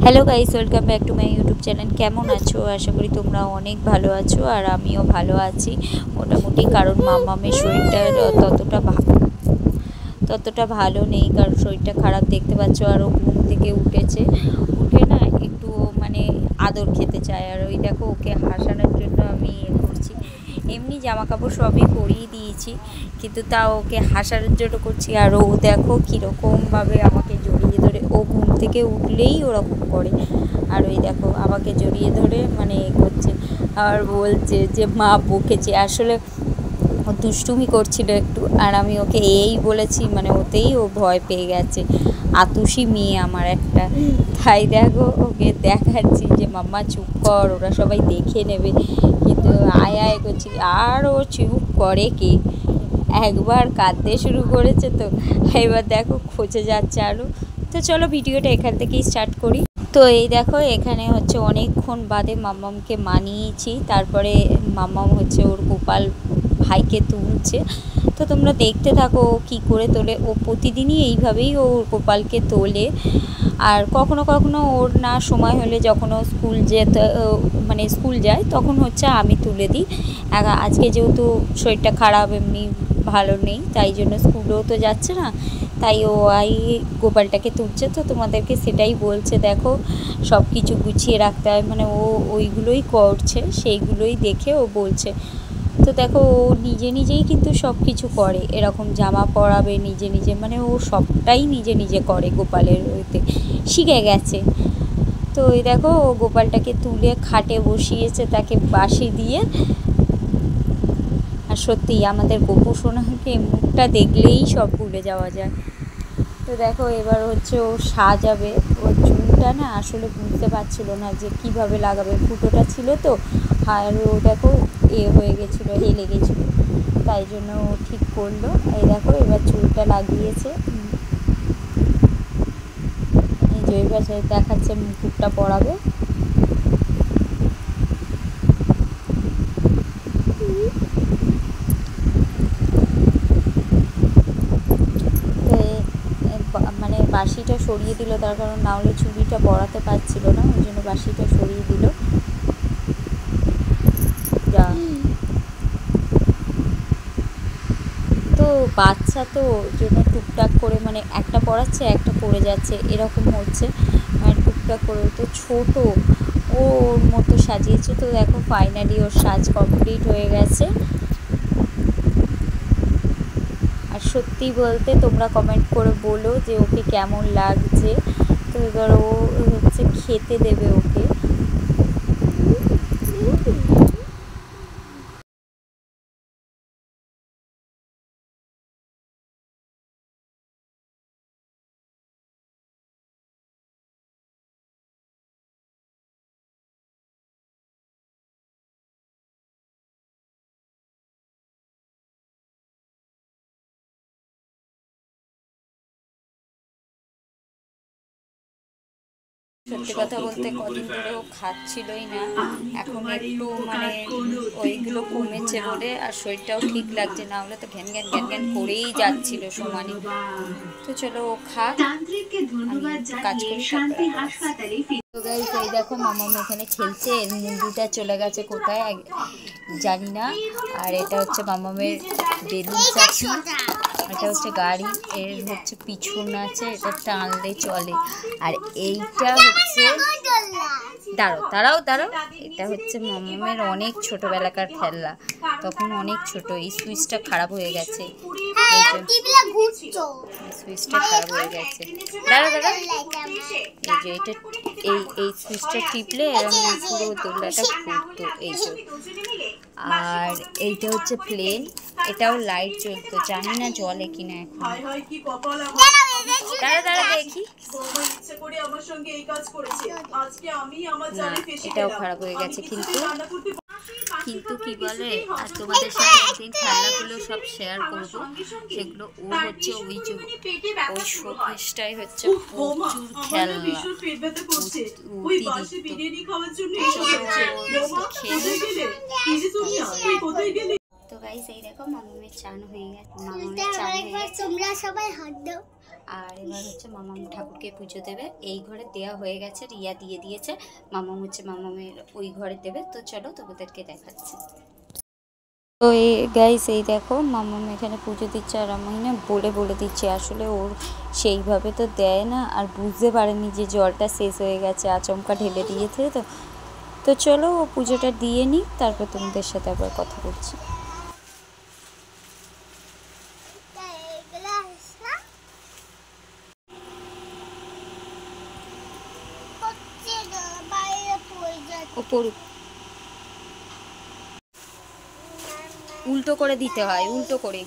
Hello guys, welcome back to my YouTube channel. কেমন আছো? আশা করি তোমরা অনেক ভালো আছো, আর আমিও ভালো আছি মোটামুটি। কারণ মাম্মামের শরীরটা ততটা ভালো নেই, কারণ শরীরটা খারাপ দেখতে পাচ্ছ। আর ও ঘুম থেকে উঠে না একটু মানে আদর খেতে চায়। আর ওই দেখো, ওকে হাসানোর জন্য আমি করছি। এমনি জামা কাপড় সবই পরিয়ে দিয়েছি, কিন্তু তাও ওকে হাসানোর জন্য করছি। আর ও দেখো কীরকমভাবে আমাকে জড়িয়ে ধরে, ও ঘুম থেকে উঠলেই ওরকম করে। আর ওই দেখো আমাকে জড়িয়ে ধরে মানে করছে, আর বলছে যে মা বকেছে। আসলে ও দুষ্টুমি করছিল একটু, আর আমি ওকে এই বলেছি, মানে ওতেই ও ভয় পেয়ে গেছে। আতুষি মেয়ে আমার একটা, তাই দেখো ওকে দেখাচ্ছি যে মাম্মা চুপ কর, ওরা সবাই দেখে নেবে, কিন্তু আয় আয় করছি। আর ও চুপ করে কি, একবার কাঁদতে শুরু করেছে, তো এবার দেখো খোঁজে যাচ্ছে আরও। তো চলো ভিডিওটা এখান থেকেই স্টার্ট করি। তো এই দেখো, এখানে হচ্ছে অনেকক্ষণ বাদে মাম্মামকে মানিয়েছি, তারপরে মাম্মাম হচ্ছে ওর গোপাল ভাইকে তুলছে। তো তোমরা দেখতে থাকো ও কী করে তোলে। ও প্রতিদিনই এইভাবেই ও গোপালকে তোলে। আর কখনো কখনো ওর না সময় হলে, যখন ও স্কুল যায়, তখন হচ্ছে আমি তুলে দিই। আজকে যেহেতু শরীরটা খারাপ, এমনি ভালো নেই, তাই জন্য স্কুলেও তো যাচ্ছে না, তাই ও গোপালটাকে তুলছে। তো তোমাদেরকে সেটাই বলছে, দেখো সব কিছু গুছিয়ে রাখতে হয়, মানে ও ওইগুলোই করছে, সেইগুলোই দেখে ও বলছে। তো দেখো ও নিজেই কিন্তু সব কিছু করে, এরকম জামা পরাবে নিজে, মানে ও সবটাই নিজে করে, গোপালের ওইতে শিখে গেছে। তো এই দেখো ও গোপালটাকে তুলে খাটে বসিয়েছে, তাকে বাঁশি দিয়ে। আর সত্যিই আমাদের গোপু সোনাকে মুখটা দেখলেই সব ভুলে যাওয়া যায়। তো দেখো এবার হচ্ছে ও সাজাবে। ওর চুলটা না আসলে বুঝতে পারছিল না যে কিভাবে লাগাবে, ফুটোটা ছিল তো, আর ও দেখো হয়ে গেছিলো, হেলে গেছিলো, তাই জন্য ও ঠিক করলো। এই দেখো এবার চুলটা লাগিয়েছে, এই যে এবার দেখাচ্ছে মুকুটটা পরাবে। মানে বাঁশিটা সরিয়ে দিল, তার কারণ না হলে চুড়িটা পরাতে পারছিল না, ওই জন্য বাঁশিটা সরিয়ে দিল। যা তো বাচ্চা, তো ওর জন্য টুকটাক করে মানে একটা পড়াচ্ছে একটা পড়ে যাচ্ছে, এরকম হচ্ছে, মানে টুকটাক করে। তো ছোট, ওর মতো সাজিয়েছে। তো দেখো ফাইনালি ওর সাজ কমপ্লিট হয়ে গেছে। আর সত্যি বলতে তোমরা কমেন্ট করে বলো যে ওকে কেমন লাগছে। তো এবার ও হচ্ছে খেতে দেবে ওকে। সত্যি কথা বলতে কদিন ধরে ও খাচ্ছিলই না, এখন একটু মানে ওইগুলো কমেছে বলে, আর শরীরটাও ঠিক লাগছে, না হলে তো ঘ্যান ঘ্যান করেই যাচ্ছিল সমানে। তো চলো ও খাক, আমি কাজ করি। তো গাইস এই দেখো মামাম এখানে খেলছে, এর মুন্ডুটা চলে গেছে কোথায় জানি না। আর এটা হচ্ছে মামামের বেলুন চাচি, এটা হচ্ছে গাড়ি, এর হচ্ছে পিছন আছে, এটা টানলে চলে। আর এইটা হচ্ছে দাঁড়াও, এটা হচ্ছে মামামের অনেক ছোটবেলাকার খেলনা, তখন অনেক ছোট। এই সুইচটা খারাপ হয়ে গেছে, সুইচটা খারাপ হয়ে গেছে। দাঁড়া এই যে এটা, এই সুইচটা টিপলে এরকম পুরো দোলনাটা ঘুরতো, এই যে। আর এইটা হচ্ছে প্লেন, এটাও লাইট জ্বলতো, জানি না জলে কিনা এখন। দাঁড়া দেখি, না এটাও খারাপ হয়ে গেছে। কিন্তু কি বলে, আর তোমাদের সাথে একদিন খেলনাগুলো সব শেয়ার করব, সেগুলো ও হচ্ছে ওই শোকেসটাই হচ্ছে প্রচুর খেলনা তো গাইস এই দেখো মামামের চান হয়ে গেছে, তোমরা সবাই হাত দাও। আর এবার হচ্ছে মামাম ঠাকুরকে পুজো দেবে। এই ঘরে দেওয়া হয়ে গেছে, রিয়া দিয়ে দিয়েছে, মামাম হচ্ছে মামামের ওই ঘরে দেবে। তো চলো তোমাদেরকে দেখাচ্ছি। তো এই গাইস, এই দেখো মামাম এখানে পুজো দিচ্ছে, আর আমি না বলে দিচ্ছি, আসলে ওর সেইভাবে তো দেয় না, আর বুঝতে পারেনি যে জলটা শেষ হয়ে গেছে, আচমকা ঢেলে দিয়েছে। তো তো চলো ও পুজোটা দিয়ে নিই, তারপর তোমাদের সাথে আবার কথা বলছি। উল্টো করে দিতে হয়, উল্টো করে।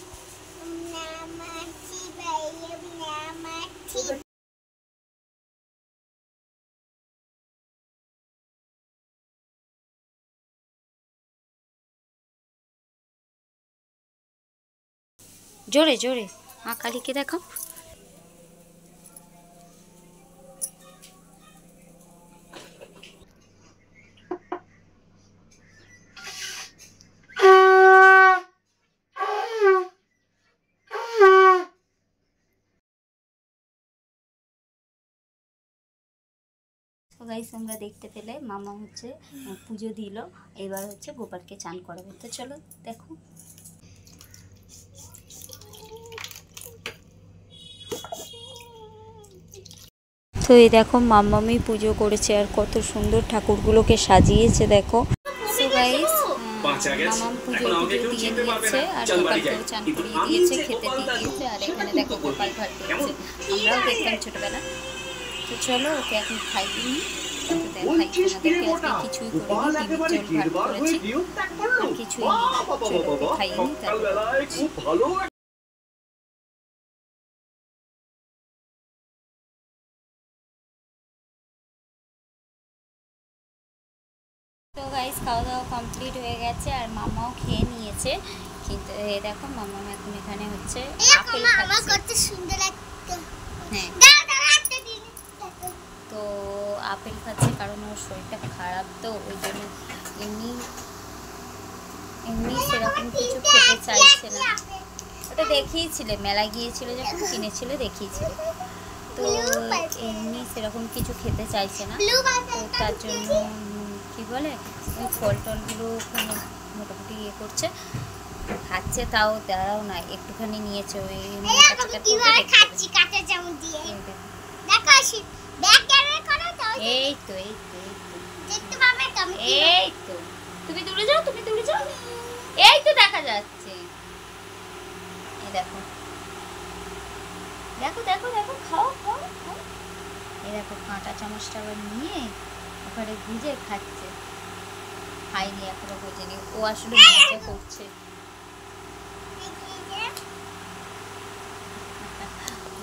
জোরে জোরে মা কালীকে দেখাও। গাইস, তোমরা দেখতে পেলে মামা হচ্ছে পুজো দিল, এবার হচ্ছে গোপালকে চান করাবে। তো চলো দেখো। তো এই দেখো মাম্মামি পুজো করেছে, আর কত সুন্দর ঠাকুরগুলোকে সাজিয়েছে দেখো। সো গাইস, মামাম পুজো দিয়ে নিয়েছে, আর গোপালকেও চান করিয়ে দিয়েছে, খেতে দিয়ে দিয়েছে। আর এখানে দেখো গোপাল ভাত দিয়েছে, আমরাও দেখতাম ছোটবেলা। তো চলো ওকে এখন খাইয়ে নিই। তোমাদেরকে আজকে কিছুই করিনি, ডিমের ঝোল ভাত করেছি, আর কিছুই খাইয়ে নিই তারপর। তো গাইস, খাওয়া দাওয়া কমপ্লিট হয়ে গেছে, আর মামাও খেয়ে নিয়েছে। কিন্তু এই দেখো মামা এখন এখানে হচ্ছে আপেল খাচ্ছে। হ্যাঁ, তো আপেল খাচ্ছে কারণ ওর শরীরটা খারাপ, তো ওই জন্য এমনি সেরকম কিছু খেতে চাইছে না। ওটা দেখিয়েছিলে, মেলায় গিয়েছিল যখন কিনেছিল দেখিয়েছিলে। তো এমনি সেরকম কিছু খেতে চাইছে না, তো তার জন্য কি বলে ওই ফল টলগুলো মোটামুটি ইয়ে করছে, খাচ্ছে। তাও দাঁড়াও না, একটুখানি নিয়েছে ওই এই তো তুমি দূরে যাও, এই তো দেখা যাচ্ছে। এই দেখো দেখো দেখো দেখো, খাও খাও খাও। এই দেখো কাঁটা চামচটা আবার নিয়ে ওখানে গুজে খাচ্ছে। খাইনি এখনো, বোঝেনি ও আসলে মজা করছে।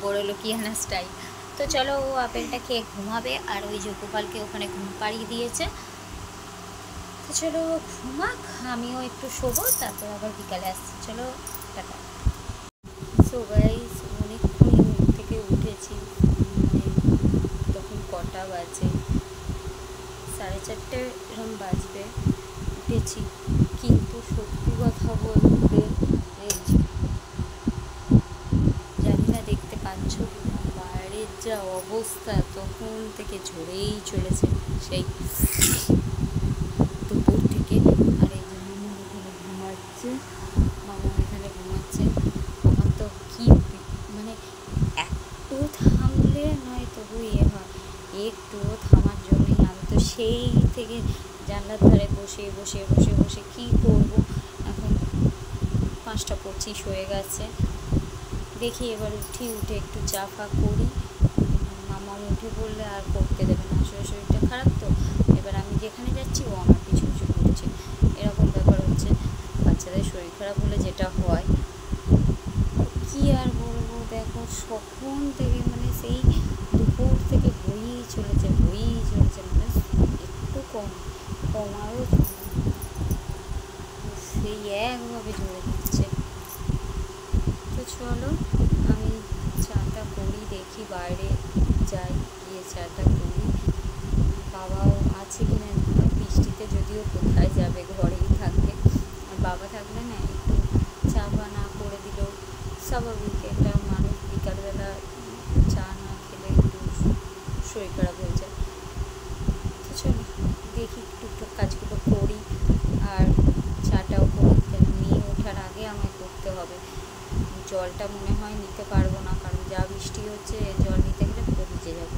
বড় লোকিয়ানা স্টাইল। তো চলো ও আপেলটা খেয়ে ঘুমাবে, আর ওই যে গোপালকে ওখানে ঘুম পাড়িয়ে দিয়েছে। তো চলো ঘুমাক, আমিও একটু শোবো, তারপর আবার বিকালে আসছি। চলো টাটা। সো গাইস, অনেকক্ষণ ঘুম থেকে উঠেছি, তখন কটা বাজে, 4:30 এরকম বাজবে, উঠেছি। কিন্তু সত্যি কথা বলতে জানি না দেখতে পাচ্ছ বাইরের যা অবস্থা, তখন থেকে ঝরেই চলেছে সেই দুপুর থেকে। আর এই যে মামা এখানে ঘুমাচ্ছে। আমার তো কি মানে একটু থামলে নয় তবু ইয়ে হয়, একটুও থামার জন্যই আমি তো সেই থেকে জানলার ধারে বসে বসে বসে বসে কী করবো। এখন 5:25 হয়ে গেছে, দেখি এবার উঠে একটু চা ফা করি। মামা উঠে পড়লে আর করতে দেবে না, আসলে শরীরটা খারাপ। তো এবার আমি যেখানে যাচ্ছি ও আমার পিছু পিছু করছে, এরকম ব্যাপার হচ্ছে। বাচ্চাদের শরীর খারাপ হলে যেটা হয় কি আর বলবো, দেখো সখন থেকে মানে সেই দুপুর থেকে বইয়েই চলেছে মানে একটু কমারও সেই একভাবে ঝরে দিচ্ছে। তো চলো আমি চাটা করি, দেখি বাইরে যাই, গিয়ে চাটা করি। বাবাও আছে কিনা, বৃষ্টিতে যদিও কোথায় যাবে, ঘরেই থাকবে। আর বাবা থাকলে না একটু চা বা না করে দিলেও স্বাভাবিক, একটা মানুষ বিকালবেলা শরীর খারাপ হয়ে যায়। তো চলো দেখি টুকটাক কাজগুলো করি আর চাটাও করি, কারণ মেয়ে ওঠার আগে আমায় করতে হবে। জলটা মনে হয় নিতে পারবো না, কারণ যা বৃষ্টি হচ্ছে জল নিতে গেলে পুরো ভিজে যাবে।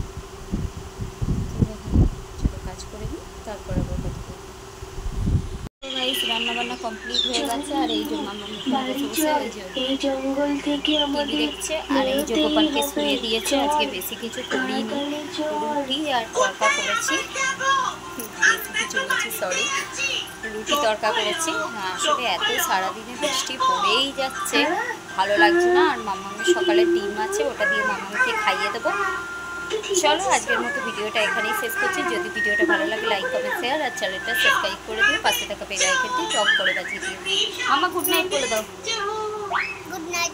চলো কাজ করে নিই, তারপর আবার কথা বলবো। গাইস রান্না বান্না কমপ্লিট হয়ে গেছে, আর এই যে মামা টিভি দেখছে, আর এই যে গোপালকে শুয়ে দিয়েছে। আজকে বেশি কিছু করিনি, রুটি আর তরকা করেছি, বেশি কিছু বলছি সরি, রুটি তরকা করেছি। আসলে এত সারাদিনে বৃষ্টি পড়েই যাচ্ছে, ভালো লাগছে না। আর মামামের সকালে ডিম আছে, ওটা দিয়ে মামামকে খাইয়ে দেবো। চলো আজকের মতো ভিডিওটা এখানেই শেষ করছি। যদি ভিডিওটা ভালো লাগে লাইক কমেন্ট শেয়ার আর চ্যানেলটা সাবস্ক্রাইব করে দিও, পাশে থাকা বেল আইকনটি টক করে বাজিয়ে দিও। মামা গুড নাইট বলে দাও। Good night.